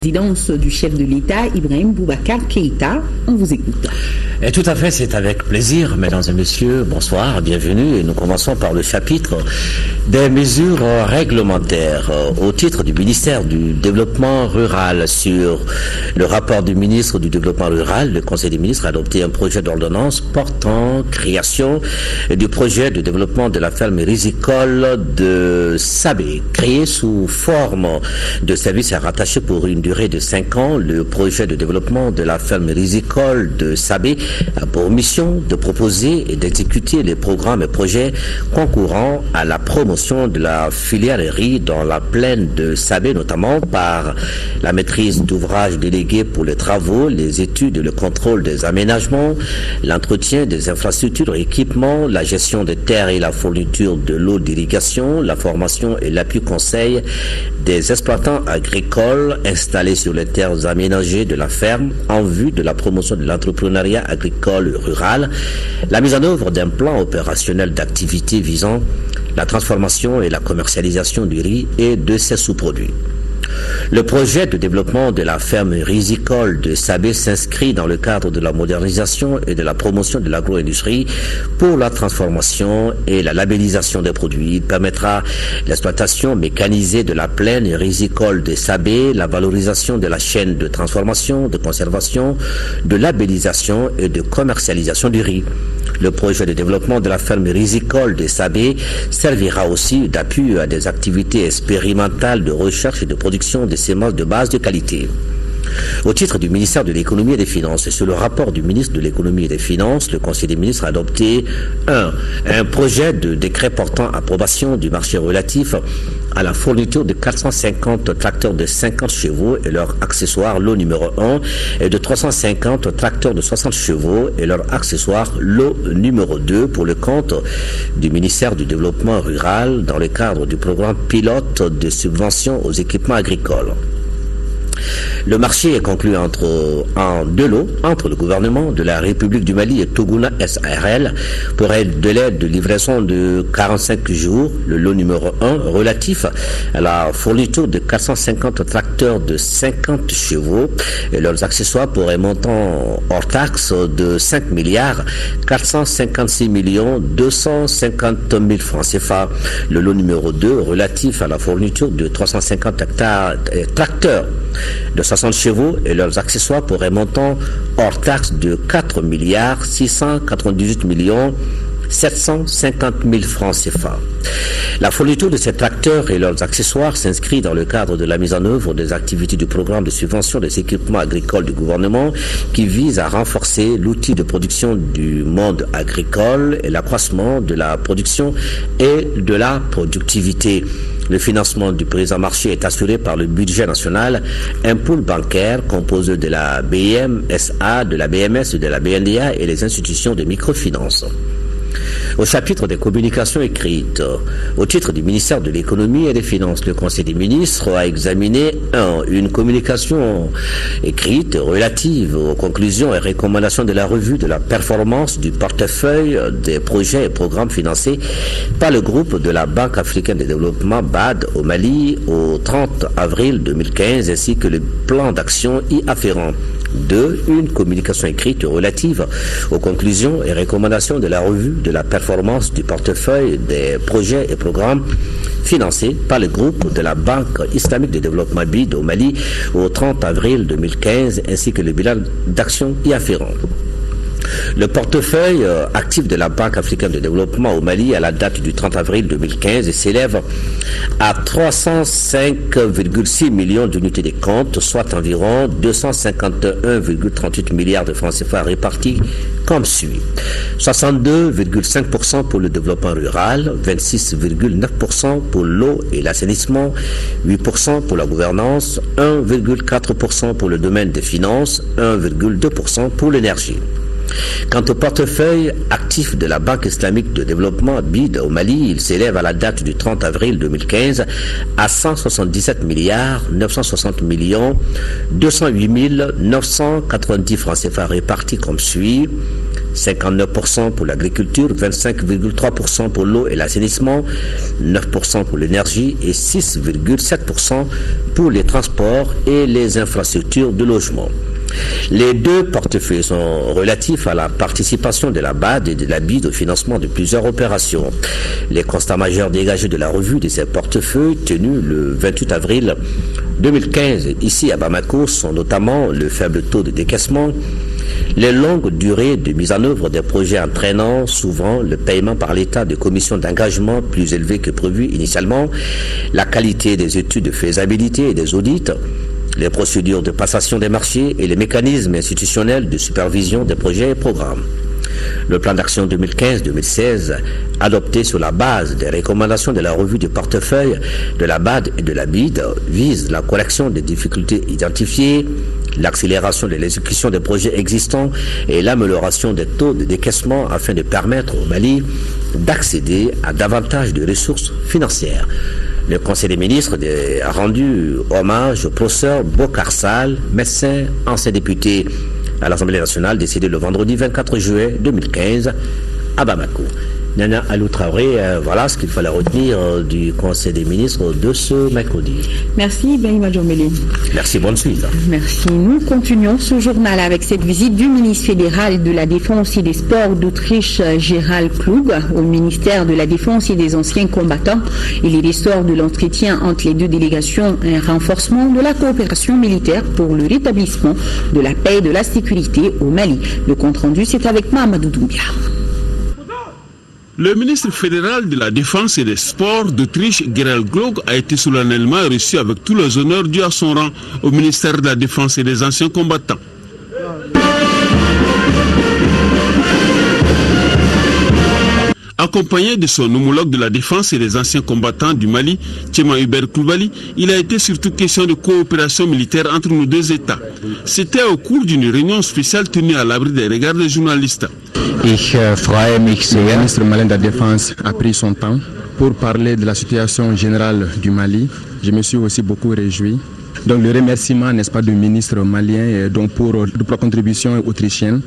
Résidence du chef de l'État, Ibrahim Boubacar Keïta. On vous écoute. Et tout à fait, c'est avec plaisir, mesdames et messieurs, bonsoir, bienvenue. Et nous commençons par le chapitre des mesures réglementaires au titre du ministère du Développement rural. Sur le rapport du ministre du Développement rural, le Conseil des ministres a adopté un projet d'ordonnance portant création du projet de développement de la ferme risicole de Sabé, créé sous forme de service rattaché pour une durée de 5 ans. Le projet de développement de la ferme risicole de Sabé a pour mission de proposer et d'exécuter les programmes et projets concourant à la promotion de la filière riz dans la plaine de Sabé, notamment par la maîtrise d'ouvrages délégués pour les travaux, les études et le contrôle des aménagements, l'entretien des infrastructures et équipements, la gestion des terres et la fourniture de l'eau d'irrigation, la formation et l'appui conseil des exploitants agricoles installés sur les terres aménagées de la ferme en vue de la promotion de l'entrepreneuriat agricole rural, la mise en œuvre d'un plan opérationnel d'activité visant la transformation et la commercialisation du riz et de ses sous-produits. Le projet de développement de la ferme risicole de Sabé s'inscrit dans le cadre de la modernisation et de la promotion de l'agro-industrie pour la transformation et la labellisation des produits. Il permettra l'exploitation mécanisée de la plaine risicole de Sabé, la valorisation de la chaîne de transformation, de conservation, de labellisation et de commercialisation du riz. Le projet de développement de la ferme risicole de Sabé servira aussi d'appui à des activités expérimentales de recherche et de production de semences de base de qualité. Au titre du ministère de l'économie et des finances, et sur le rapport du ministre de l'économie et des finances, le Conseil des ministres a adopté un projet de décret portant approbation du marché relatif à la fourniture de 450 tracteurs de 50 chevaux et leurs accessoires lot numéro 1 et de 350 tracteurs de 60 chevaux et leurs accessoires lot numéro 2 pour le compte du ministère du Développement rural dans le cadre du programme pilote de subvention aux équipements agricoles. Le marché est conclu en deux lots entre le gouvernement de la République du Mali et Toguna SARL pour un délai de livraison de 45 jours. Le lot numéro 1 relatif à la fourniture de 450 tracteurs de 50 chevaux et leurs accessoires pour un montant hors taxe de 5 milliards 456 millions 250 000 francs CFA. Le lot numéro 2 relatif à la fourniture de 350 tracteurs de 60 chevaux et leurs accessoires pour un montant hors taxe de 4 milliards 698 millions 750 000 francs CFA. La fourniture de ces tracteurs et leurs accessoires s'inscrit dans le cadre de la mise en œuvre des activités du programme de subvention des équipements agricoles du gouvernement qui vise à renforcer l'outil de production du monde agricole et l'accroissement de la production et de la productivité. Le financement du présent marché est assuré par le budget national, un pool bancaire composé de la BIMSA, de la BMS, de la BNDA et les institutions de microfinance. Au chapitre des communications écrites, au titre du ministère de l'économie et des finances, le Conseil des ministres a examiné une communication écrite relative aux conclusions et recommandations de la revue de la performance du portefeuille des projets et programmes financés par le groupe de la Banque africaine de développement BAD au Mali au 30 avril 2015 ainsi que le plan d'action y afférent. 2. Une communication écrite relative aux conclusions et recommandations de la revue de la performance du portefeuille des projets et programmes financés par le groupe de la Banque islamique de développement BID au Mali au 30 avril 2015 ainsi que le bilan d'action y afférent. Le portefeuille actif de la Banque africaine de développement au Mali à la date du 30 avril 2015 s'élève à 305,6 millions d'unités de compte, soit environ 251,38 milliards de francs CFA répartis comme suit. 62,5% pour le développement rural, 26,9% pour l'eau et l'assainissement, 8% pour la gouvernance, 1,4% pour le domaine des finances, 1,2% pour l'énergie. Quant au portefeuille actif de la Banque islamique de développement BID au Mali, il s'élève à la date du 30 avril 2015 à 177 milliards 960 millions 208 990 francs CFA répartis comme suit. 59% pour l'agriculture, 25,3% pour l'eau et l'assainissement, 9% pour l'énergie et 6,7% pour les transports et les infrastructures de logement. Les deux portefeuilles sont relatifs à la participation de la BAD et de la BID au financement de plusieurs opérations. Les constats majeurs dégagés de la revue de ces portefeuilles tenus le 28 avril 2015 ici à Bamako sont notamment le faible taux de décaissement, les longues durées de mise en œuvre des projets entraînant souvent le paiement par l'État de commissions d'engagement plus élevées que prévu initialement, la qualité des études de faisabilité et des audits, les procédures de passation des marchés et les mécanismes institutionnels de supervision des projets et programmes. Le plan d'action 2015-2016, adopté sur la base des recommandations de la revue du portefeuille de la BAD et de la BID, vise la correction des difficultés identifiées, l'accélération de l'exécution des projets existants et l'amélioration des taux de décaissement afin de permettre au Mali d'accéder à davantage de ressources financières. Le Conseil des ministres a rendu hommage au professeur Bokar Sall, médecin, ancien député à l'Assemblée nationale, décédé le vendredi 24 juillet 2015 à Bamako. Nana Alou Traoré, voilà ce qu'il fallait retenir du Conseil des ministres de ce mercredi. Merci, Benima Djomeli. Merci, bonne suite. Merci. Nous continuons ce journal avec cette visite du ministre fédéral de la Défense et des Sports d'Autriche, Gérald Klug, au ministère de la Défense et des anciens combattants. Il y ressort de l'entretien entre les deux délégations un renforcement de la coopération militaire pour le rétablissement de la paix et de la sécurité au Mali. Le compte-rendu, c'est avec Mahamadou Doumbia. Le ministre fédéral de la Défense et des Sports d'Autriche, Gérald Klug, a été solennellement reçu avec tous les honneurs dus à son rang au ministère de la Défense et des anciens combattants. Accompagné de son homologue de la Défense et des anciens combattants du Mali, Tchema Hubert Koulibaly, il a été surtout question de coopération militaire entre nos deux États. C'était au cours d'une réunion spéciale tenue à l'abri des regards des journalistes. Le ministre malien de la Défense a pris son temps pour parler de la situation générale du Mali. Je me suis aussi beaucoup réjoui. Donc le remerciement, n'est-ce pas, du ministre malien donc pour la contribution autrichienne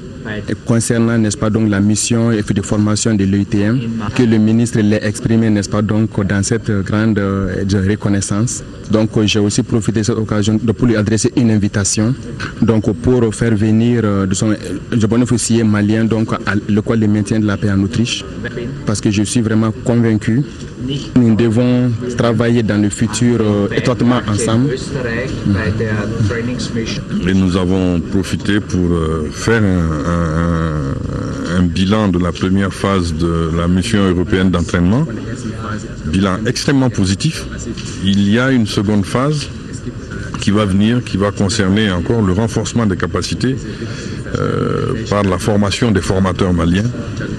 concernant, n'est-ce pas, donc la mission et de formation de l'EUTM que le ministre l'a exprimé, n'est-ce pas, donc dans cette grande reconnaissance. Donc j'ai aussi profité de cette occasion pour lui adresser une invitation donc pour faire venir de son bon officier malien donc à l'école de maintien de la paix en Autriche, parce que je suis vraiment convaincu nous devons travailler dans le futur étroitement ensemble. Et nous avons profité pour faire un bilan de la première phase de la mission européenne d'entraînement, bilan extrêmement positif. Il y a une seconde phase qui va venir, qui va concerner encore le renforcement des capacités par la formation des formateurs maliens,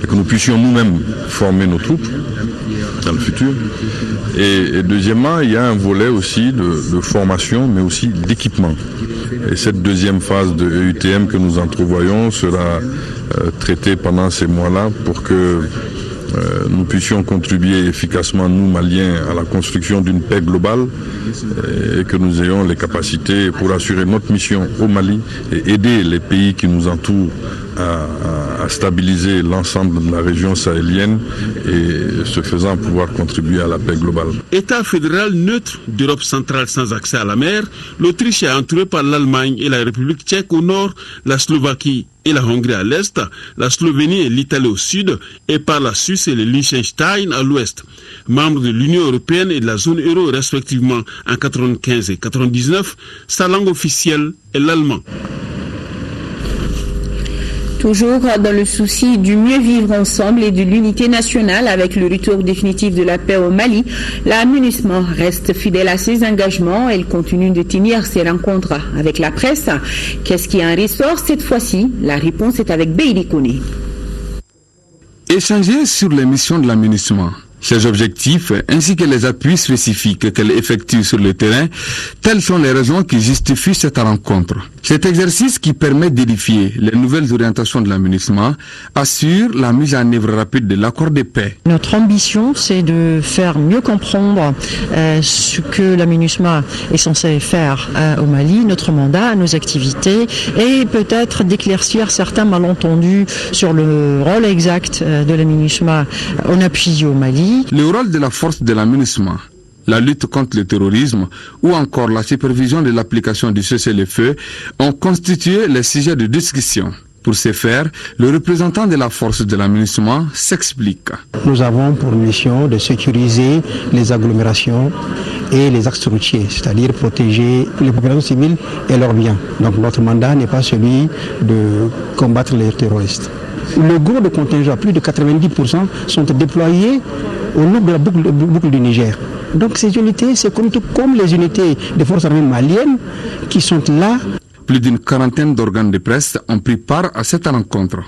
et que nous puissions nous-mêmes former nos troupes dans le futur. Et deuxièmement, il y a un volet aussi de formation, mais aussi d'équipement. Et cette deuxième phase de EUTM que nous entrevoyons sera traitée pendant ces mois-là pour que nous puissions contribuer efficacement, nous Maliens, à la construction d'une paix globale et que nous ayons les capacités pour assurer notre mission au Mali et aider les pays qui nous entourent à stabiliser l'ensemble de la région sahélienne et ce faisant pouvoir contribuer à la paix globale. État fédéral neutre d'Europe centrale sans accès à la mer, l'Autriche est entourée par l'Allemagne et la République tchèque au nord, la Slovaquie et la Hongrie à l'est, la Slovénie et l'Italie au sud, et par la Suisse et le Liechtenstein à l'ouest. Membre de l'Union européenne et de la zone euro respectivement en 1995 et 1999, sa langue officielle est l'allemand. Toujours dans le souci du mieux vivre ensemble et de l'unité nationale avec le retour définitif de la paix au Mali, la MINUSMA reste fidèle à ses engagements. Elle continue de tenir ses rencontres avec la presse. Qu'est-ce qui en ressort cette fois-ci? La réponse est avec Beidi Kone. Échanger sur les missions de la MINUSMA, Ces objectifs, ainsi que les appuis spécifiques qu'elle effectue sur le terrain, telles sont les raisons qui justifient cette rencontre. Cet exercice qui permet d'édifier les nouvelles orientations de la MINUSMA assure la mise en œuvre rapide de l'accord de paix. Notre ambition, c'est de faire mieux comprendre ce que la MINUSMA est censée faire au Mali, notre mandat, nos activités, et peut-être d'éclaircir certains malentendus sur le rôle exact de la MINUSMA en appui au Mali. Le rôle de la force de la MINUSMA, la lutte contre le terrorisme ou encore la supervision de l'application du cessez-le-feu ont constitué les sujets de discussion. Pour ce faire, le représentant de la force de la MINUSMA s'explique. Nous avons pour mission de sécuriser les agglomérations et les axes routiers, c'est-à-dire protéger les populations civiles et leurs biens. Donc notre mandat n'est pas celui de combattre les terroristes. Le gros de contingents, plus de 90%, sont déployés au long de la boucle du Niger. Donc ces unités, c'est comme les unités des forces armées maliennes qui sont là. Plus d'une quarantaine d'organes de presse ont pris part à cette rencontre.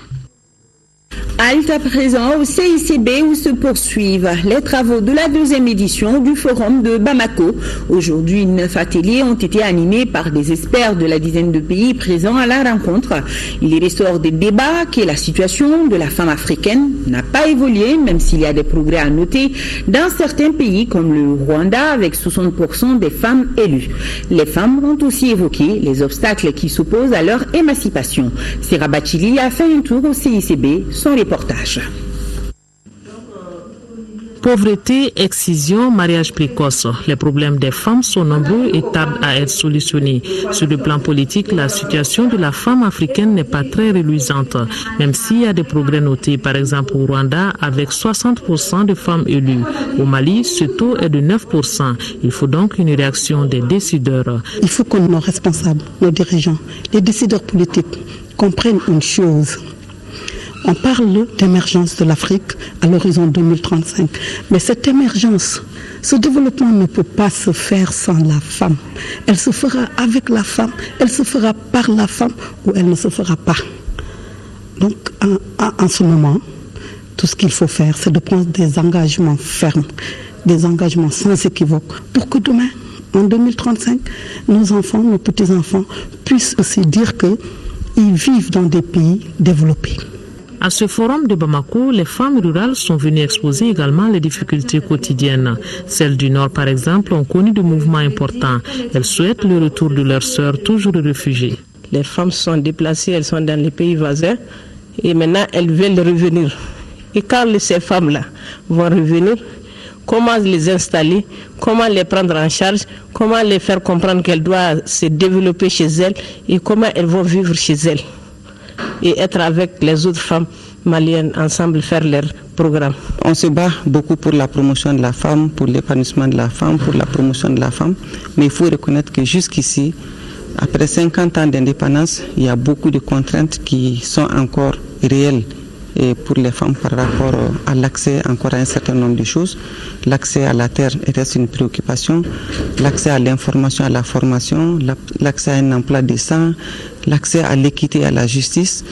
Halte à présent au CICB où se poursuivent les travaux de la deuxième édition du Forum de Bamako. Aujourd'hui, 9 ateliers ont été animés par des experts de la dizaine de pays présents à la rencontre. Il y ressort des débats que la situation de la femme africaine n'a pas évolué, même s'il y a des progrès à noter dans certains pays comme le Rwanda avec 60% des femmes élues. Les femmes ont aussi évoqué les obstacles qui s'opposent à leur émancipation. Sira Bachili a fait un tour au CICB. Son reportage. Pauvreté, excision, mariage précoce. Les problèmes des femmes sont nombreux et tardent à être solutionnés. Sur le plan politique, la situation de la femme africaine n'est pas très reluisante, même s'il y a des progrès notés, par exemple au Rwanda, avec 60% de femmes élues. Au Mali, ce taux est de 9%. Il faut donc une réaction des décideurs. Il faut que nos responsables, nos dirigeants, les décideurs politiques comprennent une chose. On parle d'émergence de l'Afrique à l'horizon 2035. Mais cette émergence, ce développement ne peut pas se faire sans la femme. Elle se fera avec la femme, elle se fera par la femme ou elle ne se fera pas. Donc, en ce moment, tout ce qu'il faut faire, c'est de prendre des engagements fermes, des engagements sans équivoque, pour que demain, en 2035, nos enfants, nos petits-enfants puissent aussi dire qu'ils vivent dans des pays développés. À ce forum de Bamako, les femmes rurales sont venues exposer également les difficultés quotidiennes. Celles du Nord, par exemple, ont connu de mouvements importants. Elles souhaitent le retour de leurs sœurs toujours réfugiées. Les femmes sont déplacées, elles sont dans les pays voisins et maintenant elles veulent revenir. Et quand ces femmes-là vont revenir, comment les installer, comment les prendre en charge, comment les faire comprendre qu'elles doivent se développer chez elles et comment elles vont vivre chez elles. Et être avec les autres femmes maliennes ensemble, faire leur programme. On se bat beaucoup pour la promotion de la femme, pour l'épanouissement de la femme, pour la promotion de la femme. Mais il faut reconnaître que jusqu'ici, après 50 ans d'indépendance, il y a beaucoup de contraintes qui sont encore réelles et pour les femmes par rapport à l'accès encore à un certain nombre de choses. L'accès à la terre reste une préoccupation, l'accès à l'information, à la formation, l'accès à un emploi décent, l'accès à l'équité et à la justice,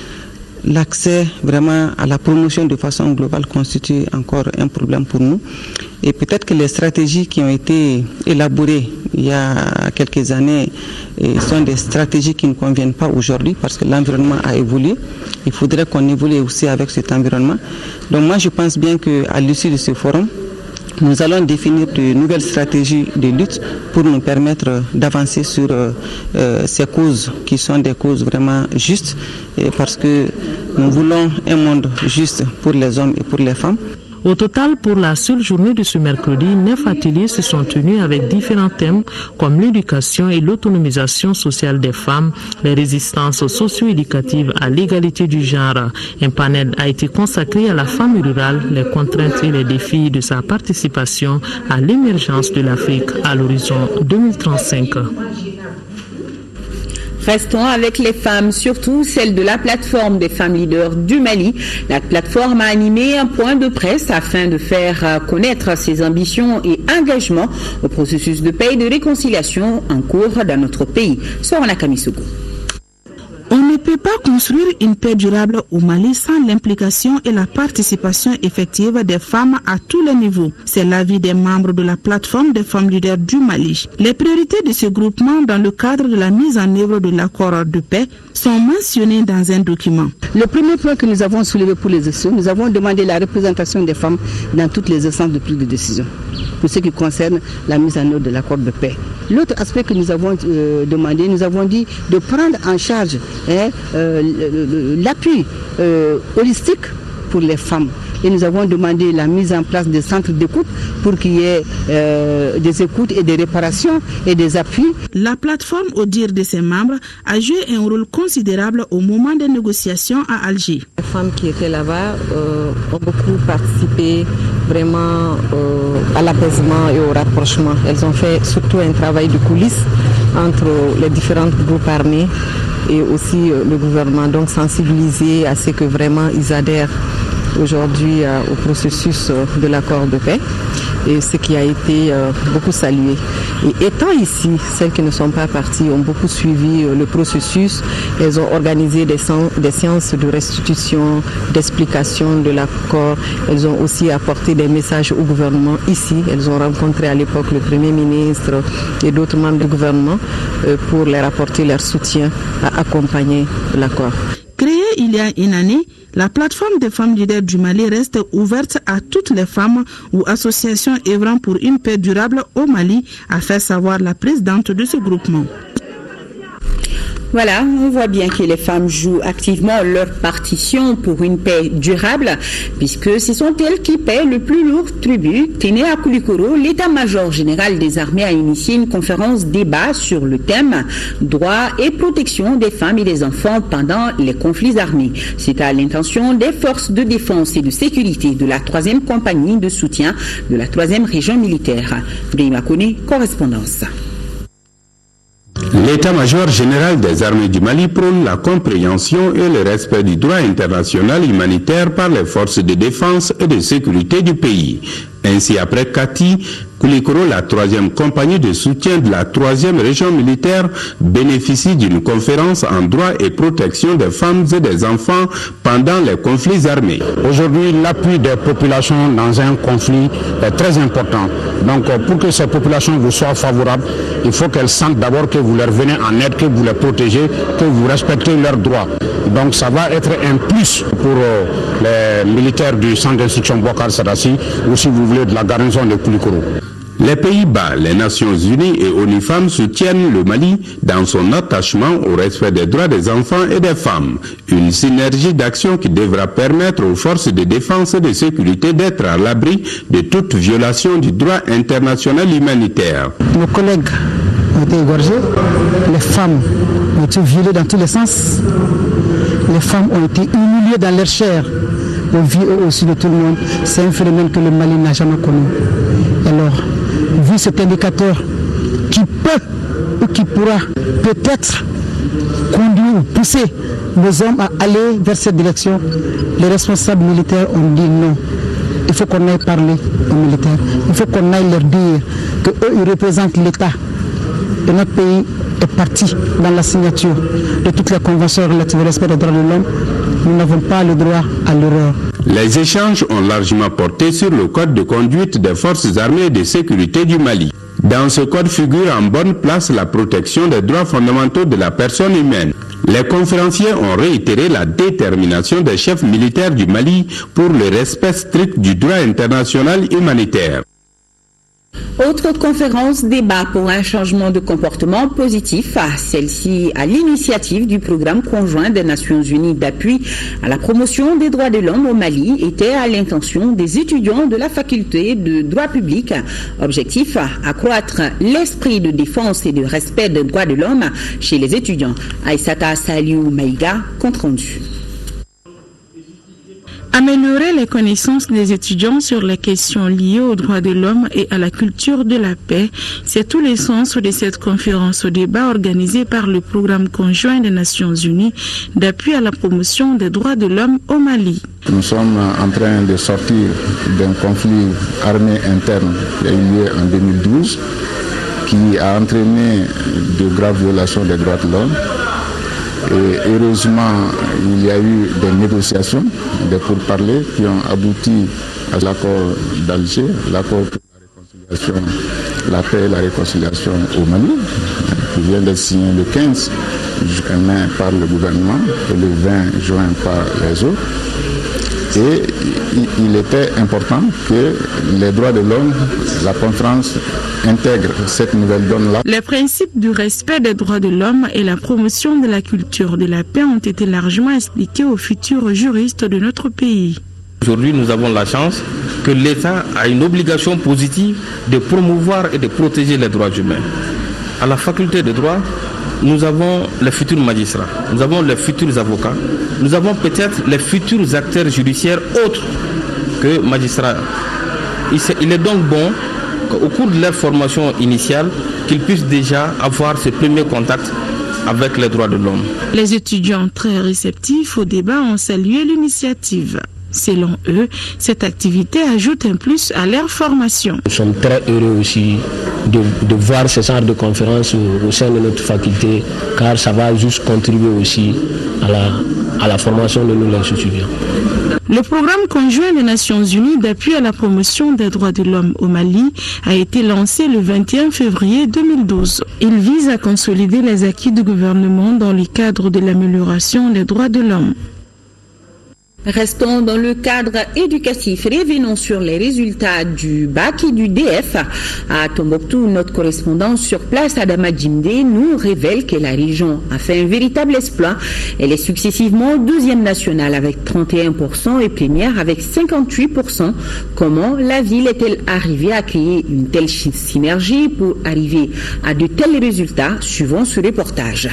l'accès vraiment à la promotion de façon globale constitue encore un problème pour nous. Et peut-être que les stratégies qui ont été élaborées il y a quelques années sont des stratégies qui ne conviennent pas aujourd'hui parce que l'environnement a évolué. Il faudrait qu'on évolue aussi avec cet environnement. Donc moi je pense bien qu'à l'issue de ce forum, nous allons définir de nouvelles stratégies de lutte pour nous permettre d'avancer sur ces causes qui sont des causes vraiment justes parce que nous voulons un monde juste pour les hommes et pour les femmes. Au total, pour la seule journée de ce mercredi, 9 ateliers se sont tenus avec différents thèmes comme l'éducation et l'autonomisation sociale des femmes, les résistances socio-éducatives à l'égalité du genre. Un panel a été consacré à la femme rurale, les contraintes et les défis de sa participation à l'émergence de l'Afrique à l'horizon 2035. Restons avec les femmes, surtout celles de la plateforme des femmes leaders du Mali. La plateforme a animé un point de presse afin de faire connaître ses ambitions et engagements au processus de paix et de réconciliation en cours dans notre pays. Sorana Kamisoko. On ne peut pas construire une paix durable au Mali sans l'implication et la participation effective des femmes à tous les niveaux. C'est l'avis des membres de la plateforme des femmes leaders du Mali. Les priorités de ce groupement dans le cadre de la mise en œuvre de l'accord de paix sont mentionnées dans un document. Le premier point que nous avons soulevé pour les élections, nous avons demandé la représentation des femmes dans toutes les instances de prise de décision, pour ce qui concerne la mise en œuvre de l'accord de paix. L'autre aspect que nous avons demandé, nous avons dit de prendre en charge l'appui holistique pour les femmes. Et nous avons demandé la mise en place des centres d'écoute pour qu'il y ait des écoutes et des réparations et des appuis. La plateforme, au dire de ses membres, a joué un rôle considérable au moment des négociations à Alger. Les femmes qui étaient là-bas ont beaucoup participé vraiment à l'apaisement et au rapprochement. Elles ont fait surtout un travail de coulisses entre les différents groupes armés et aussi le gouvernement, donc sensibiliser à ce que vraiment ils adhèrent aujourd'hui au processus de l'accord de paix, et ce qui a été beaucoup salué. Et étant ici, celles qui ne sont pas parties ont beaucoup suivi le processus. Elles ont organisé des séances de restitution, d'explication de l'accord. Elles ont aussi apporté des messages au gouvernement ici. Elles ont rencontré à l'époque le Premier ministre et d'autres membres du gouvernement pour leur apporter leur soutien à accompagner l'accord. Créée il y a une année, la plateforme des femmes leaders du Mali reste ouverte à toutes les femmes ou associations œuvrant pour une paix durable au Mali, a fait savoir la présidente de ce groupement. Voilà, on voit bien que les femmes jouent activement leur partition pour une paix durable, puisque ce sont elles qui paient le plus lourd tribut. Tenez à Koulikoro, l'état-major général des armées a initié une conférence débat sur le thème « Droits et protection des femmes et des enfants pendant les conflits armés ». C'est à l'intention des forces de défense et de sécurité de la 3e compagnie de soutien de la 3e région militaire. Brima Kone, correspondance. L'état-major général des armées du Mali prône la compréhension et le respect du droit international humanitaire par les forces de défense et de sécurité du pays. Ainsi, après Kati, Koulikoro, la 3e compagnie de soutien de la 3e région militaire, bénéficie d'une conférence en droit et protection des femmes et des enfants pendant les conflits armés. Aujourd'hui, l'appui des populations dans un conflit est très important. Donc, pour que ces populations vous soient favorables, il faut qu'elles sentent d'abord que vous leur venez en aide, que vous les protégez, que vous respectez leurs droits. Donc, ça va être un plus pour les militaires du centre d'instruction Bouakar Sarassi, ou si vous voulez de la garnison de Koulikoro. Les Pays-Bas, les Nations Unies et ONU Femmes soutiennent le Mali dans son attachement au respect des droits des enfants et des femmes. Une synergie d'action qui devra permettre aux forces de défense et de sécurité d'être à l'abri de toute violation du droit international humanitaire. Nos collègues ont été égorgés, les femmes ont été violées dans tous les sens, les femmes ont été humiliées dans leur chair, au vu aussi de tout le monde. C'est un phénomène que le Mali n'a jamais connu. Alors, vu cet indicateur qui peut ou qui pourra peut-être conduire ou pousser nos hommes à aller vers cette direction, les responsables militaires ont dit non. Il faut qu'on aille parler aux militaires. Il faut qu'on aille leur dire qu'eux, ils représentent l'État. Et notre pays est parti dans la signature de toutes les conventions relatives au respect des droits de l'homme. Nous n'avons pas le droit à l'erreur. Les échanges ont largement porté sur le code de conduite des forces armées et de sécurité du Mali. Dans ce code figure en bonne place la protection des droits fondamentaux de la personne humaine. Les conférenciers ont réitéré la détermination des chefs militaires du Mali pour le respect strict du droit international humanitaire. Autre conférence débat pour un changement de comportement positif, celle-ci à l'initiative du programme conjoint des Nations Unies d'appui à la promotion des droits de l'homme au Mali, était à l'intention des étudiants de la faculté de droit public. Objectif, accroître l'esprit de défense et de respect des droits de l'homme chez les étudiants. Aïssata Saliou Maïga, compte rendu. Améliorer les connaissances des étudiants sur les questions liées aux droits de l'homme et à la culture de la paix, c'est tout le sens de cette conférence au débat organisée par le programme conjoint des Nations Unies d'appui à la promotion des droits de l'homme au Mali. Nous sommes en train de sortir d'un conflit armé interne qui a eu lieu en 2012, qui a entraîné de graves violations des droits de l'homme. Et heureusement, il y a eu des négociations, des pourparlers qui ont abouti à l'accord d'Alger, l'accord pour la réconciliation, la paix et la réconciliation au Mali, qui vient d'être signé le 15 juin par le gouvernement et le 20 juin par les autres. Et il était important que les droits de l'homme, la conférence intègre cette nouvelle donne-là. Les principes du respect des droits de l'homme et la promotion de la culture de la paix ont été largement expliqués aux futurs juristes de notre pays. Aujourd'hui, nous avons la chance que l'État a une obligation positive de promouvoir et de protéger les droits humains. À la faculté de droit, nous avons les futurs magistrats, nous avons les futurs avocats, nous avons peut-être les futurs acteurs judiciaires autres que magistrats. Il est donc bon qu'au cours de leur formation initiale, qu'ils puissent déjà avoir ce premier contact avec les droits de l'homme. Les étudiants très réceptifs au débat ont salué l'initiative. Selon eux, cette activité ajoute un plus à leur formation. Nous sommes très heureux aussi de voir ce genre de conférences au sein de notre faculté, car ça va juste contribuer aussi à la formation de nous, les étudiants. Le programme conjoint des Nations Unies d'appui à la promotion des droits de l'homme au Mali a été lancé le 21 février 2012. Il vise à consolider les acquis du gouvernement dans le cadre de l'amélioration des droits de l'homme. Restons dans le cadre éducatif. Revenons sur les résultats du bac et du DF. À Tombouctou, notre correspondant sur place, Adama Djimde, nous révèle que la région a fait un véritable exploit. Elle est successivement 12e nationale avec 31% et première avec 58%. Comment la ville est-elle arrivée à créer une telle synergie pour arriver à de tels résultats? Suivons ce reportage.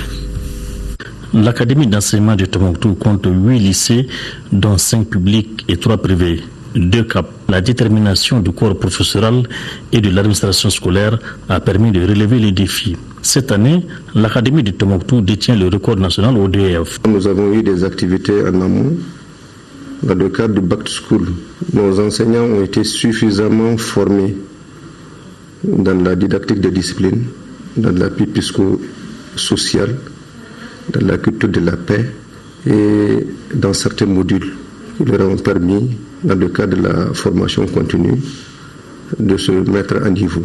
L'académie d'enseignement de Tombouctou compte 8 lycées, dont 5 publics et 3 privés. 2 caps. La détermination du corps professoral et de l'administration scolaire a permis de relever les défis. Cette année, l'académie de Tombouctou détient le record national au DF. Nous avons eu des activités en amont. Dans le cadre du Back to School, nos enseignants ont été suffisamment formés dans la didactique des disciplines, dans l'appui psychosocial, dans la culture de la paix et dans certains modules qui leur ont permis, dans le cadre de la formation continue, de se mettre à niveau.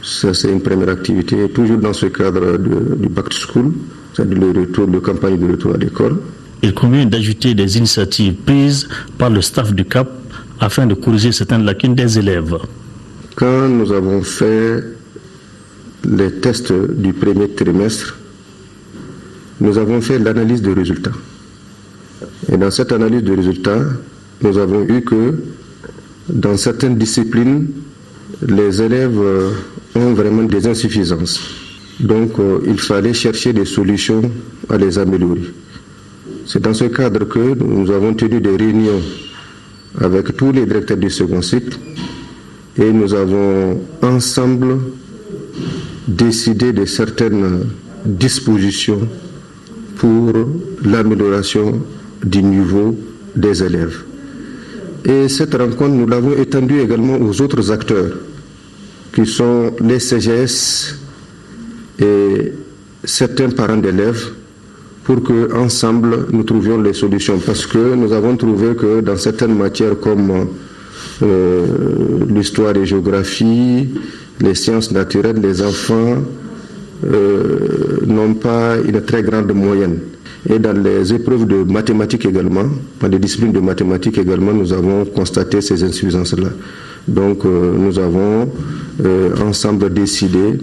Ça, c'est une première activité, toujours dans ce cadre du Back to School, c'est-à-dire le campagne de retour à l'école. Il convient d'ajouter des initiatives prises par le staff du CAP afin de corriger certaines lacunes des élèves. Quand nous avons fait les tests du premier trimestre, nous avons fait l'analyse des résultats. Et dans cette analyse de résultats, nous avons eu que dans certaines disciplines, les élèves ont vraiment des insuffisances. Donc, il fallait chercher des solutions à les améliorer. C'est dans ce cadre que nous avons tenu des réunions avec tous les directeurs du second cycle et nous avons ensemble décidé de certaines dispositions pour l'amélioration du niveau des élèves. Et cette rencontre, nous l'avons étendue également aux autres acteurs, qui sont les CGS et certains parents d'élèves, pour qu'ensemble nous trouvions les solutions. Parce que nous avons trouvé que dans certaines matières comme l'histoire et géographie, les sciences naturelles, les enfants n'ont pas une très grande moyenne. Et dans les épreuves de mathématiques également, dans les disciplines de mathématiques également, nous avons constaté ces insuffisances-là. Donc nous avons ensemble décidé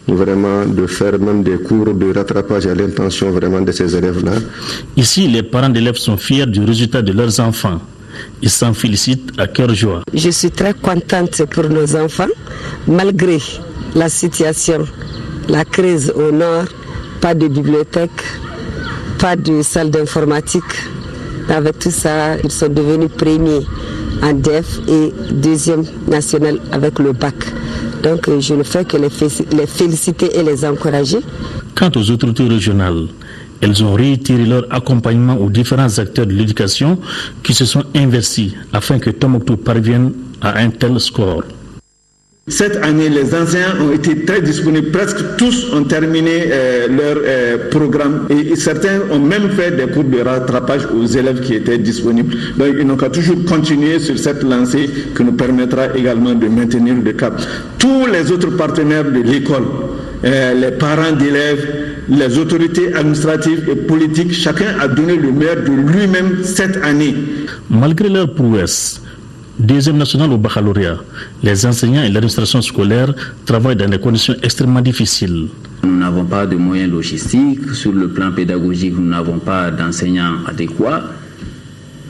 vraiment de faire même des cours de rattrapage à l'intention vraiment de ces élèves-là. Ici, les parents d'élèves sont fiers du résultat de leurs enfants. Ils s'en félicitent à cœur joie. Je suis très contente pour nos enfants, malgré la situation, la crise au nord, pas de bibliothèque, pas de salle d'informatique. Avec tout ça, ils sont devenus premiers en DEF et deuxième national avec le bac. Donc je ne fais que les féliciter et les encourager. Quant aux autorités régionales, elles ont réitéré leur accompagnement aux différents acteurs de l'éducation qui se sont investis afin que Tombouctou parvienne à un tel score. Cette année, les enseignants ont été très disponibles. Presque tous ont terminé leur programme et certains ont même fait des cours de rattrapage aux élèves qui étaient disponibles. Donc, ils n'ont qu'à toujours continuer sur cette lancée qui nous permettra également de maintenir le cap. Tous les autres partenaires de l'école, les parents d'élèves, les autorités administratives et politiques, chacun a donné le meilleur de lui-même cette année. Malgré leur prouesse, deuxième national au baccalauréat, les enseignants et l'administration scolaire travaillent dans des conditions extrêmement difficiles. Nous n'avons pas de moyens logistiques. Sur le plan pédagogique, nous n'avons pas d'enseignants adéquats.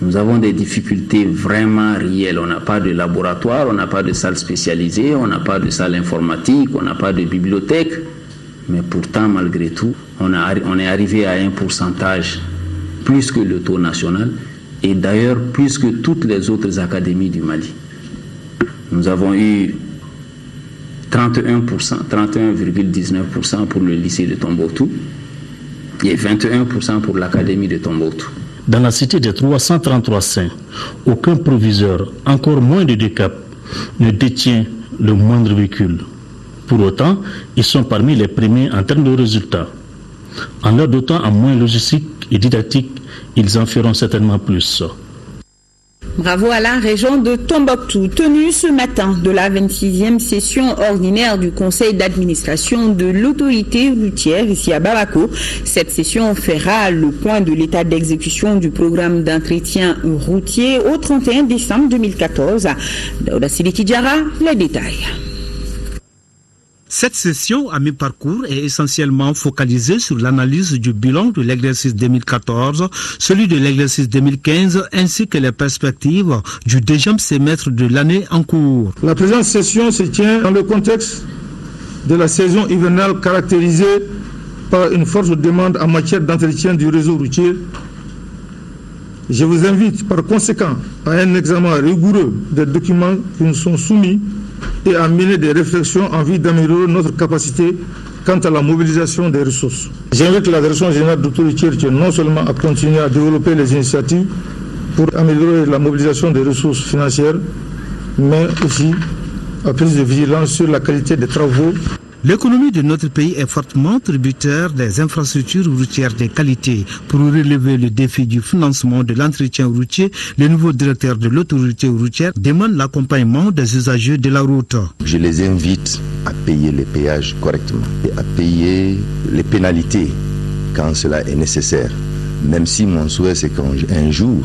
Nous avons des difficultés vraiment réelles. On n'a pas de laboratoire, on n'a pas de salle spécialisée, on n'a pas de salle informatique, on n'a pas de bibliothèque. Mais pourtant, malgré tout, on est arrivé à un pourcentage plus que le taux national et d'ailleurs plus que toutes les autres académies du Mali. Nous avons eu 31,19% pour le lycée de Tombouctou et 21% pour l'académie de Tombouctou. Dans la cité des 333 saints, aucun proviseur, encore moins de DECAP, ne détient le moindre véhicule. Pour autant, ils sont parmi les premiers en termes de résultats. En leur dotant en moyens logistiques et didactiques, ils en feront certainement plus. Bravo à la région de Tombouctou. Tenue ce matin de la 26e session ordinaire du conseil d'administration de l'autorité routière ici à Bamako. Cette session fera le point de l'état d'exécution du programme d'entretien routier au 31 décembre 2014. Daouda Sidiki Diarra, les détails. Cette session à mi-parcours est essentiellement focalisée sur l'analyse du bilan de l'exercice 2014, celui de l'exercice 2015 ainsi que les perspectives du deuxième semestre de l'année en cours. La présente session se tient dans le contexte de la saison hivernale caractérisée par une forte demande en matière d'entretien du réseau routier. Je vous invite par conséquent à un examen rigoureux des documents qui nous sont soumis et à mener des réflexions en vue d'améliorer notre capacité quant à la mobilisation des ressources. J'invite la Direction générale d'autorité non seulement à continuer à développer les initiatives pour améliorer la mobilisation des ressources financières, mais aussi à plus de vigilance sur la qualité des travaux. L'économie de notre pays est fortement tributaire des infrastructures routières de qualité. Pour relever le défi du financement de l'entretien routier, le nouveau directeur de l'autorité routière demande l'accompagnement des usagers de la route. Je les invite à payer les péages correctement et à payer les pénalités quand cela est nécessaire. Même si mon souhait c'est qu'un jour,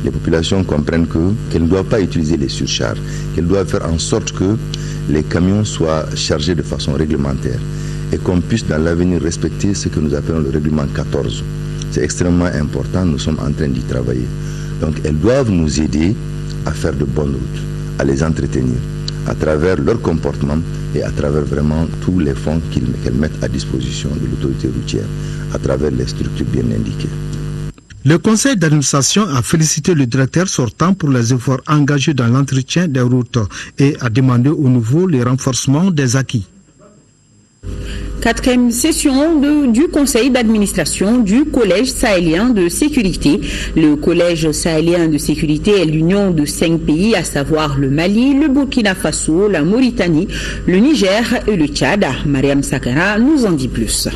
les populations comprennent qu'elles ne doivent pas utiliser les surcharges, qu'elles doivent faire en sorte que les camions soient chargés de façon réglementaire et qu'on puisse dans l'avenir respecter ce que nous appelons le règlement 14. C'est extrêmement important, nous sommes en train d'y travailler. Donc elles doivent nous aider à faire de bonnes routes, à les entretenir à travers leur comportement et à travers vraiment tous les fonds qu'elles mettent à disposition de l'autorité routière, à travers les structures bien indiquées. Le conseil d'administration a félicité le directeur sortant pour les efforts engagés dans l'entretien des routes et a demandé au nouveau le renforcement des acquis. Quatrième session du conseil d'administration du collège sahélien de sécurité. Le collège sahélien de sécurité est l'union de 5 pays, à savoir le Mali, le Burkina Faso, la Mauritanie, le Niger et le Tchad. Mariam Sakara nous en dit plus.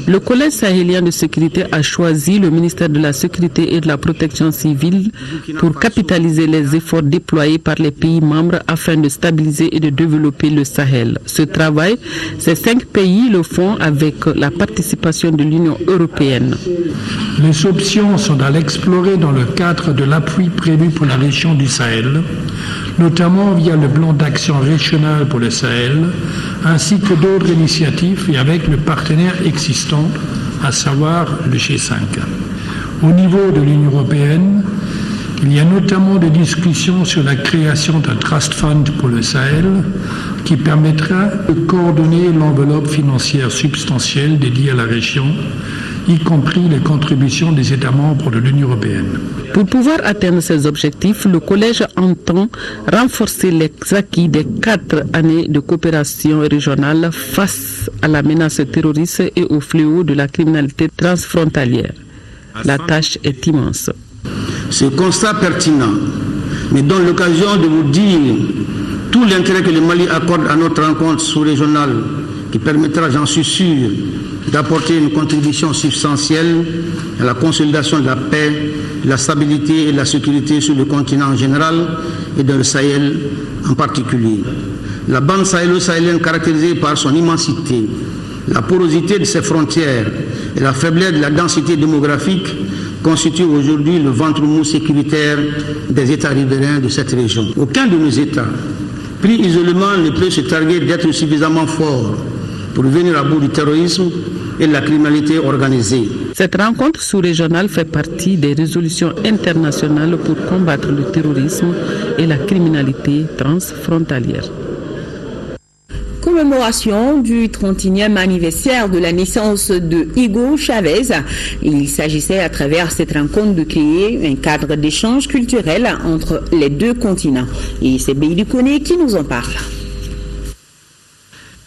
Le Collège sahélien de sécurité a choisi le ministère de la Sécurité et de la Protection civile pour capitaliser les efforts déployés par les pays membres afin de stabiliser et de développer le Sahel. Ce travail, ces 5 pays le font avec la participation de l'Union européenne. Les options sont à l'explorer dans le cadre de l'appui prévu pour la région du Sahel, notamment via le plan d'action régional pour le Sahel, ainsi que d'autres initiatives et avec le partenaire existant, à savoir le G5. Au niveau de l'Union européenne, il y a notamment des discussions sur la création d'un Trust Fund pour le Sahel qui permettra de coordonner l'enveloppe financière substantielle dédiée à la région, y compris les contributions des États membres de l'Union européenne. Pour pouvoir atteindre ces objectifs, le Collège entend renforcer les acquis des 4 années de coopération régionale face à la menace terroriste et au fléau de la criminalité transfrontalière. La tâche est immense. Ce constat pertinent me donne l'occasion de vous dire tout l'intérêt que le Mali accorde à notre rencontre sous-régionale, qui permettra, j'en suis sûr, d'apporter une contribution substantielle à la consolidation de la paix, de la stabilité et de la sécurité sur le continent en général et dans le Sahel en particulier. La bande sahélo-sahélienne, caractérisée par son immensité, la porosité de ses frontières et la faiblesse de la densité démographique, constitue aujourd'hui le ventre mou sécuritaire des États riverains de cette région. Aucun de nos États, pris isolément, ne peut se targuer d'être suffisamment fort pour venir à bout du terrorisme et de la criminalité organisée. Cette rencontre sous-régionale fait partie des résolutions internationales pour combattre le terrorisme et la criminalité transfrontalière. Commémoration du 31e anniversaire de la naissance de Hugo Chavez. Il s'agissait à travers cette rencontre de créer un cadre d'échange culturel entre les deux continents. Et c'est Beïdi Koné qui nous en parle.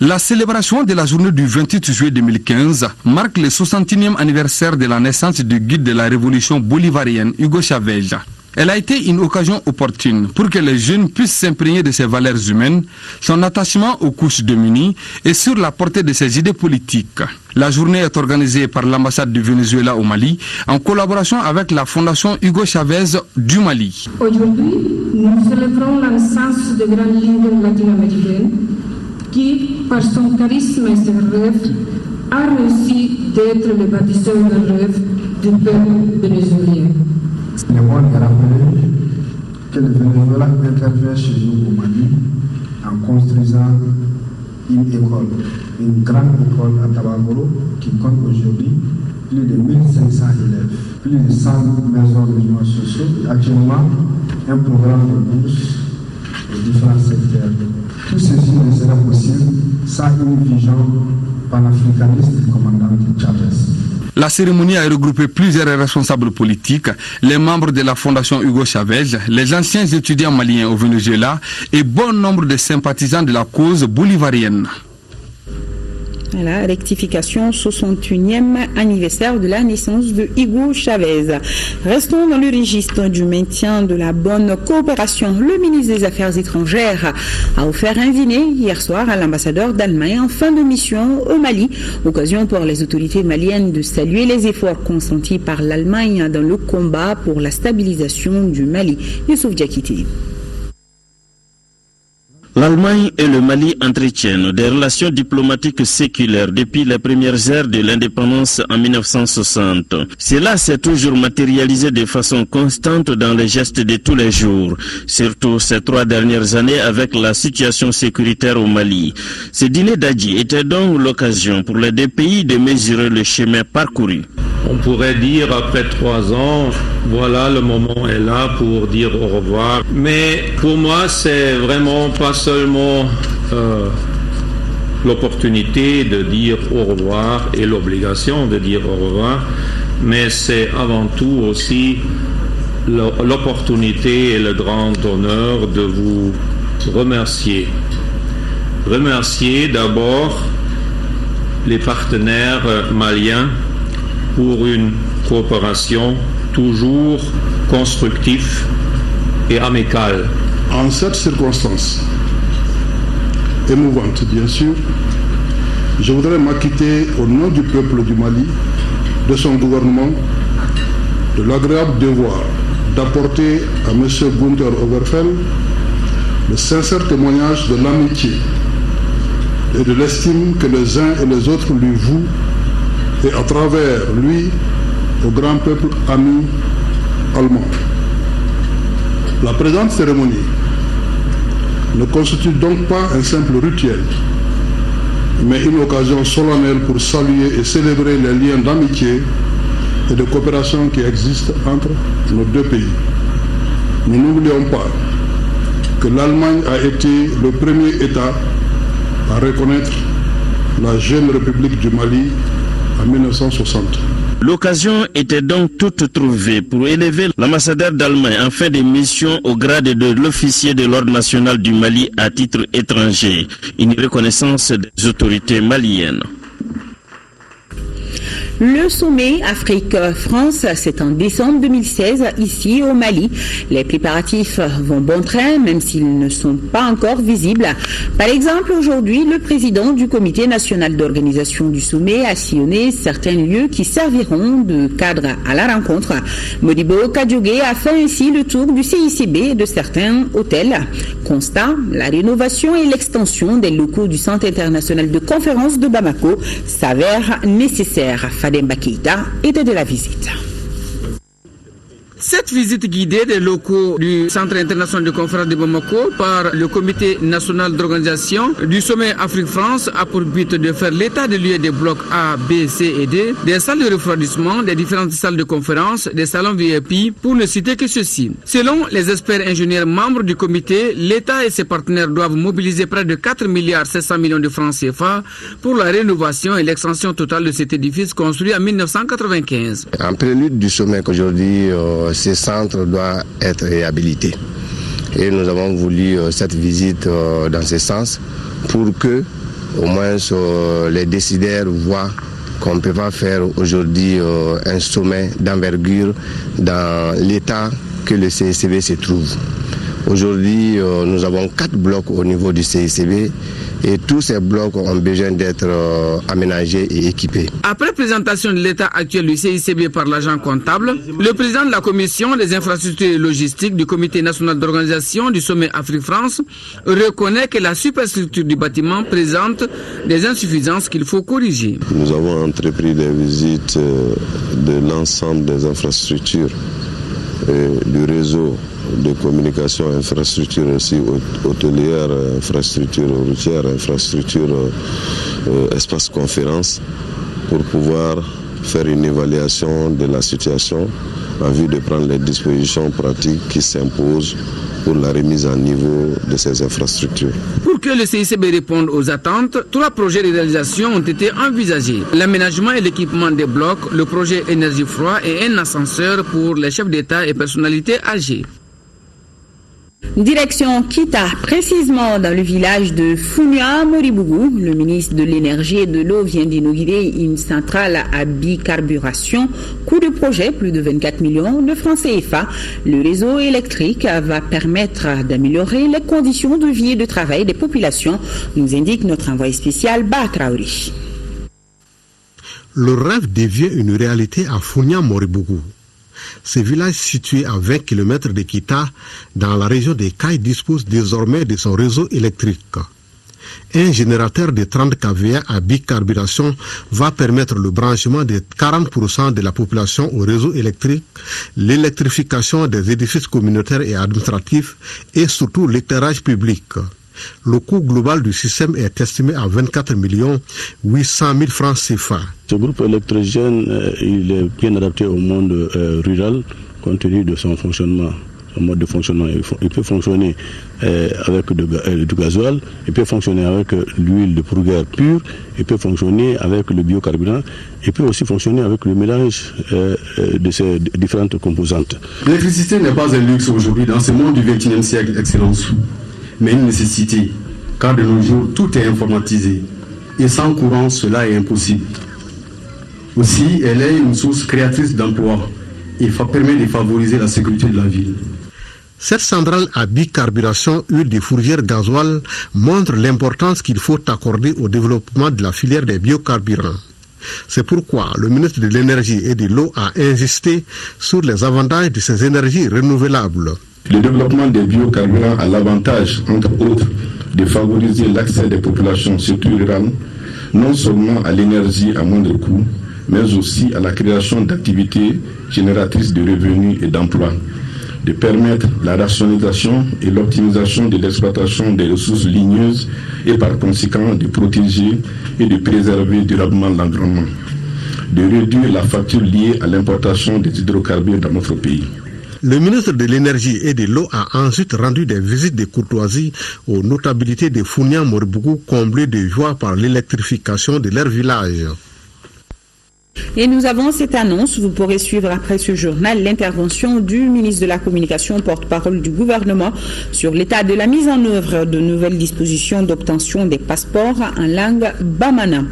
La célébration de la journée du 28 juillet 2015 marque le 61e anniversaire de la naissance du guide de la révolution bolivarienne Hugo Chavez. Elle a été une occasion opportune pour que les jeunes puissent s'imprégner de ses valeurs humaines, son attachement aux couches démunies et sur la portée de ses idées politiques. La journée est organisée par l'ambassade du Venezuela au Mali en collaboration avec la fondation Hugo Chavez du Mali. Aujourd'hui, nous célébrons la naissance de grands leaders latino-américains qui, par son charisme et ses rêves, a réussi d'être le bâtisseur de rêve du peuple vénézuélien. Il est bon de rappeler que le Venezuela intervient chez nous au Mali en construisant une école, une grande école à Tabagoro qui compte aujourd'hui plus de 1500 élèves, plus de 100 maisons de logements sociaux et actuellement un programme de bourse aux différents secteurs. Tout ceci ne serait possible sans une vision panafricaniste du commandant Chavez. La cérémonie a regroupé plusieurs responsables politiques, les membres de la fondation Hugo Chavez, les anciens étudiants maliens au Venezuela et bon nombre de sympathisants de la cause bolivarienne. La rectification 61e anniversaire de la naissance de Hugo Chavez. Restons dans le registre du maintien de la bonne coopération. Le ministre des Affaires étrangères a offert un dîner hier soir à l'ambassadeur d'Allemagne en fin de mission au Mali. Occasion pour les autorités maliennes de saluer les efforts consentis par l'Allemagne dans le combat pour la stabilisation du Mali. Youssouf Diakité. L'Allemagne et le Mali entretiennent des relations diplomatiques séculaires depuis les premières heures de l'indépendance en 1960. Cela s'est toujours matérialisé de façon constante dans les gestes de tous les jours, surtout ces 3 dernières années avec la situation sécuritaire au Mali. Ce dîner d'Adji était donc l'occasion pour les deux pays de mesurer le chemin parcouru. On pourrait dire après 3 ans, voilà, le moment est là pour dire au revoir. Mais pour moi, c'est vraiment pas seulement l'opportunité de dire au revoir et l'obligation de dire au revoir, mais c'est avant tout aussi l'opportunité et le grand honneur de vous remercier. Remercier d'abord les partenaires maliens pour une coopération toujours constructive et amicale. En cette circonstance, émouvante bien sûr, je voudrais m'acquitter au nom du peuple du Mali, de son gouvernement, de l'agréable devoir d'apporter à M. Günther Oberfeld le sincère témoignage de l'amitié et de l'estime que les uns et les autres lui vouent et à travers lui au grand peuple ami allemand. La présente cérémonie ne constitue donc pas un simple rituel, mais une occasion solennelle pour saluer et célébrer les liens d'amitié et de coopération qui existent entre nos deux pays. Nous n'oublions pas que l'Allemagne a été le premier État à reconnaître la jeune République du Mali en 1960. L'occasion était donc toute trouvée pour élever l'ambassadeur d'Allemagne en fin de mission au grade de l'officier de l'ordre national du Mali à titre étranger, une reconnaissance des autorités maliennes. Le sommet Afrique-France, c'est en décembre 2016, ici au Mali. Les préparatifs vont bon train, même s'ils ne sont pas encore visibles. Par exemple, aujourd'hui, le président du comité national d'organisation du sommet a sillonné certains lieux qui serviront de cadre à la rencontre. Modibo Kadjogé a fait ainsi le tour du CICB et de certains hôtels. Constat, la rénovation et l'extension des locaux du Centre international de conférence de Bamako s'avèrent nécessaires. Fademba Keïta était de la visite. Cette visite guidée des locaux du Centre international de conférence de Bamako par le comité national d'organisation du sommet Afrique-France a pour but de faire l'état des lieux des blocs A, B, C et D, des salles de refroidissement, des différentes salles de conférence, des salons VIP, pour ne citer que ceci. Selon les experts ingénieurs membres du comité, l'État et ses partenaires doivent mobiliser près de 4,7 milliards de francs CFA pour la rénovation et l'extension totale de cet édifice construit en 1995. En prélude du sommet qu'aujourd'hui, ces centres doivent être réhabilités. Et nous avons voulu cette visite dans ce sens pour que, au moins, les décideurs voient qu'on ne peut pas faire aujourd'hui un sommet d'envergure dans l'état que le CICB se trouve. Aujourd'hui, nous avons 4 blocs au niveau du CICB et tous ces blocs ont besoin d'être aménagés et équipés. Après présentation de l'état actuel du CICB par l'agent comptable, le président de la commission des infrastructures et logistiques du comité national d'organisation du sommet Afrique-France reconnaît que la superstructure du bâtiment présente des insuffisances qu'il faut corriger. Nous avons entrepris des visites de l'ensemble des infrastructures et du réseau de communication, infrastructure aussi hôtelière, infrastructure routière, infrastructure espace conférence, pour pouvoir faire une évaluation de la situation en vue de prendre les dispositions pratiques qui s'imposent pour la remise à niveau de ces infrastructures. Pour que le CICB réponde aux attentes, 3 projets de réalisation ont été envisagés. L'aménagement et l'équipement des blocs, le projet énergie froid et un ascenseur pour les chefs d'État et personnalités âgées. Direction Kita, précisément dans le village de Founia Moribougou. Le ministre de l'Énergie et de l'Eau vient d'inaugurer une centrale à bicarburation. Coût de projet, plus de 24 millions de francs CFA. Le réseau électrique va permettre d'améliorer les conditions de vie et de travail des populations, nous indique notre envoyé spécial Batraouri. Le rêve devient une réalité à Founia Moribougou. Ce village situé à 20 km de Kita, dans la région des Cailles, dispose désormais de son réseau électrique. Un générateur de 30 kVA à bicarburation va permettre le branchement de 40% de la population au réseau électrique, l'électrification des édifices communautaires et administratifs et surtout l'éclairage public. Le coût global du système est estimé à 24 800 000 francs CFA. Ce groupe électrogène il est bien adapté au monde rural compte tenu de son fonctionnement. Son mode de fonctionnement, il peut fonctionner avec du gasoil, il peut fonctionner avec l'huile de fourgère pure, il peut fonctionner avec le biocarburant, il peut aussi fonctionner avec le mélange de ces différentes composantes. L'électricité n'est pas un luxe aujourd'hui dans ce monde du XXIe siècle, Excellence, mais une nécessité, car de nos jours, tout est informatisé. Et sans courant, cela est impossible. Aussi, elle est une source créatrice d'emplois et permet de favoriser la sécurité de la ville. Cette centrale à bicarburation huile de fourgère gasoil montre l'importance qu'il faut accorder au développement de la filière des biocarburants. C'est pourquoi le ministre de l'Énergie et de l'Eau a insisté sur les avantages de ces énergies renouvelables. Le développement des biocarburants a l'avantage, entre autres, de favoriser l'accès des populations, surtout rurales, non seulement à l'énergie à moindre coût, mais aussi à la création d'activités génératrices de revenus et d'emplois, de permettre la rationalisation et l'optimisation de l'exploitation des ressources ligneuses et par conséquent de protéger et de préserver durablement l'environnement, de réduire la facture liée à l'importation des hydrocarbures dans notre pays. Le ministre de l'Énergie et de l'Eau a ensuite rendu des visites de courtoisie aux notabilités de Founia Moribougou comblées de joie par l'électrification de leur village. Et nous avons cette annonce. Vous pourrez suivre après ce journal l'intervention du ministre de la Communication, porte-parole du gouvernement, sur l'état de la mise en œuvre de nouvelles dispositions d'obtention des passeports en langue bamana.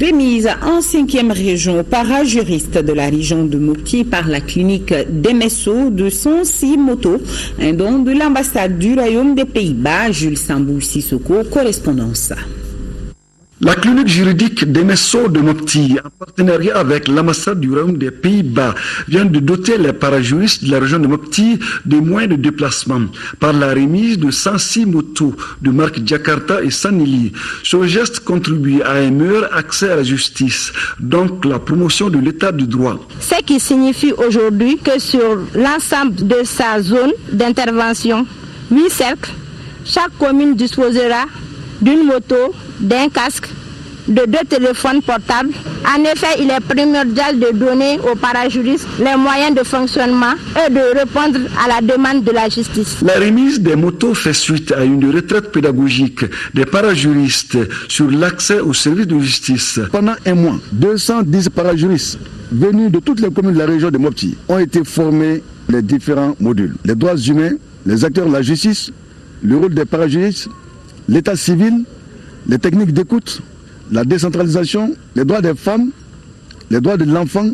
Remise en 5e région para-juriste de la région de Mopti par la clinique d'Emesso de 106 motos, un don de l'ambassade du Royaume des Pays-Bas. Jules Sambou Sissoko, correspondance. La clinique juridique d'Emesso de Mopti, en partenariat avec l'ambassade du Royaume des Pays-Bas, vient de doter les parajuristes de la région de Mopti de moyens de déplacement par la remise de 106 motos de marque Jakarta et Sanili. Ce geste contribue à un meilleur accès à la justice, donc la promotion de l'état du droit. Ce qui signifie aujourd'hui que sur l'ensemble de sa zone d'intervention, 8 cercles, chaque commune disposera d'une moto, d'un casque, de 2 téléphones portables. En effet, il est primordial de donner aux parajuristes les moyens de fonctionnement et de répondre à la demande de la justice. La remise des motos fait suite à une retraite pédagogique des parajuristes sur l'accès aux services de justice. Pendant un mois, 210 parajuristes venus de toutes les communes de la région de Mopti ont été formés les différents modules. Les droits humains, les acteurs de la justice, le rôle des parajuristes, l'état civil, les techniques d'écoute, la décentralisation, les droits des femmes, les droits de l'enfant,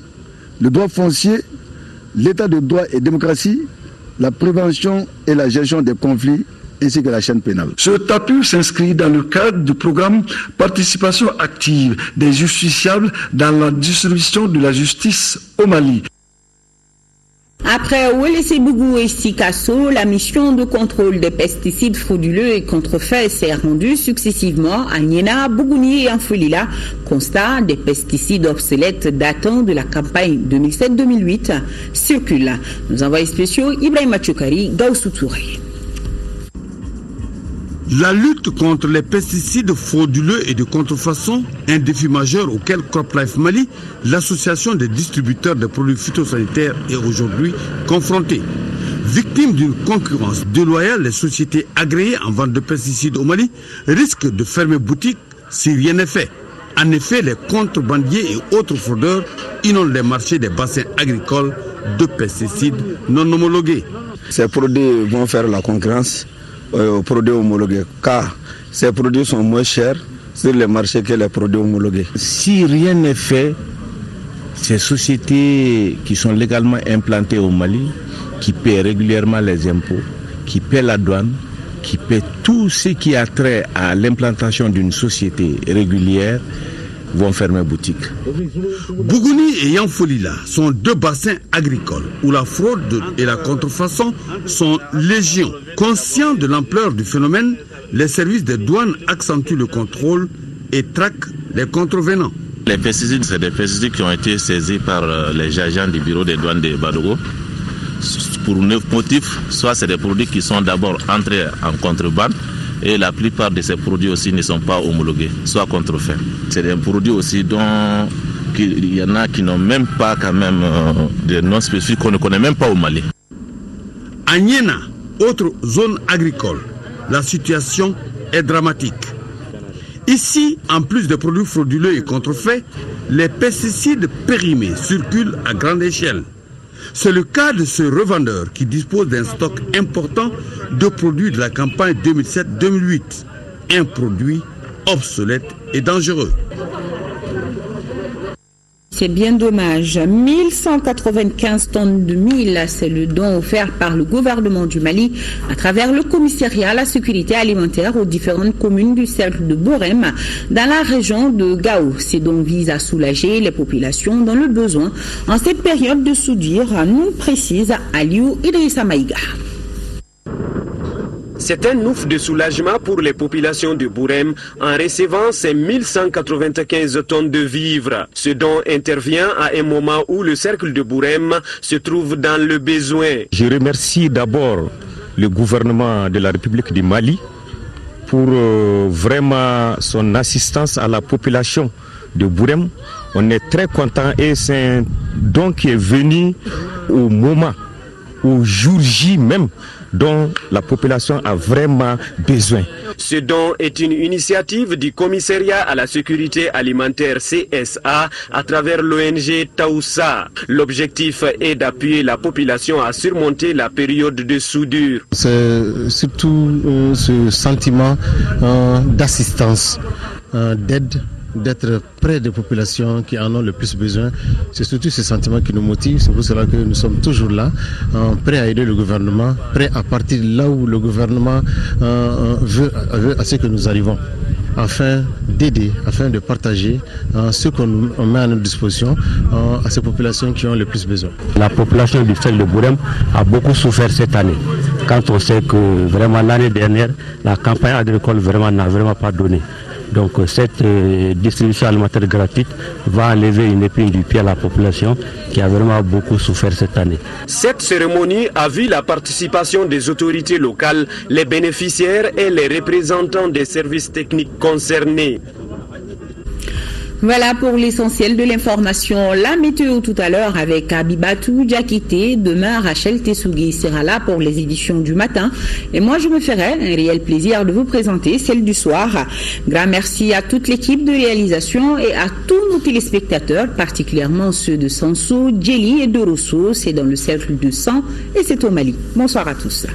le droit foncier, l'état de droit et démocratie, la prévention et la gestion des conflits, ainsi que la chaîne pénale. Ce tapis s'inscrit dans le cadre du programme Participation active des justiciables dans la distribution de la justice au Mali. Après Ouelessebougou et Sikasso, la mission de contrôle des pesticides frauduleux et contrefaits s'est rendue successivement à Niena, Bougouni et Anfoulila. Constat des pesticides obsolètes datant de la campagne 2007-2008 circule. Nos envoyés spéciaux Ibrahima Choukari, Gaussou Touré. La lutte contre les pesticides frauduleux et de contrefaçon, un défi majeur auquel CropLife Mali, l'association des distributeurs de produits phytosanitaires, est aujourd'hui confrontée. Victimes d'une concurrence déloyale, les sociétés agréées en vente de pesticides au Mali risquent de fermer boutique si rien n'est fait. En effet, les contrebandiers et autres fraudeurs inondent les marchés des bassins agricoles de pesticides non homologués. Ces produits vont faire la concurrence aux produits homologués, car ces produits sont moins chers sur les marchés que les produits homologués. Si rien n'est fait, ces sociétés qui sont légalement implantées au Mali, qui paient régulièrement les impôts, qui paient la douane, qui paient tout ce qui a trait à l'implantation d'une société régulière, vont fermer boutique. Bougouni et Yanfolila sont 2 bassins agricoles où la fraude et la contrefaçon sont légion. Conscients de l'ampleur du phénomène, les services des douanes accentuent le contrôle et traquent les contrevenants. Les pesticides, c'est des pesticides qui ont été saisis par les agents du bureau des douanes de Badogo pour 9 motifs. Soit c'est des produits qui sont d'abord entrés en contrebande, et la plupart de ces produits aussi ne sont pas homologués, soit contrefaits. C'est des produits aussi dont il y en a qui n'ont même pas quand même des noms spécifiques qu'on ne connaît même pas au Mali. À Niena, autre zone agricole, la situation est dramatique. Ici, en plus des produits frauduleux et contrefaits, les pesticides périmés circulent à grande échelle. C'est le cas de ce revendeur qui dispose d'un stock important de produits de la campagne 2007-2008. Un produit obsolète et dangereux. C'est bien dommage. 1195 tonnes de mil, c'est le don offert par le gouvernement du Mali à travers le commissariat à la sécurité alimentaire aux différentes communes du cercle de Borem dans la région de Gao. Ces dons visent à soulager les populations dans le besoin en cette période de soudure, nous précise Aliou Idrissa Maïga. C'est un ouf de soulagement pour les populations de Bourem en recevant ces 1195 tonnes de vivres. Ce don intervient à un moment où le cercle de Bourem se trouve dans le besoin. Je remercie d'abord le gouvernement de la République du Mali pour vraiment son assistance à la population de Bourem. On est très content et c'est un don qui est venu au moment au jour J même dont la population a vraiment besoin. Ce don est une initiative du Commissariat à la sécurité alimentaire CSA à travers l'ONG Taoussa. L'objectif est d'appuyer la population à surmonter la période de soudure. C'est surtout ce sentiment d'assistance, d'aide, d'être près des populations qui en ont le plus besoin. C'est surtout ce sentiment qui nous motive. C'est pour cela que nous sommes toujours là, prêts à aider le gouvernement, prêts à partir là où le gouvernement veut à ce que nous arrivons, afin d'aider, afin de partager ce qu'on met à notre disposition à ces populations qui ont le plus besoin. La population du cercle de Bourem a beaucoup souffert cette année. Quand on sait que vraiment l'année dernière, la campagne agricole n'a vraiment pas donné. Donc cette distribution alimentaire gratuite va enlever une épine du pied à la population qui a vraiment beaucoup souffert cette année. Cette cérémonie a vu la participation des autorités locales, les bénéficiaires et les représentants des services techniques concernés. Voilà pour l'essentiel de l'information. La météo tout à l'heure avec Abibatou Diakité. Demain, Rachel Tessougui sera là pour les éditions du matin. Et moi, je me ferai un réel plaisir de vous présenter celle du soir. Grand merci à toute l'équipe de réalisation et à tous nos téléspectateurs, particulièrement ceux de Sanso, Djeli et Dorosso. C'est dans le cercle de 100 et c'est au Mali. Bonsoir à tous.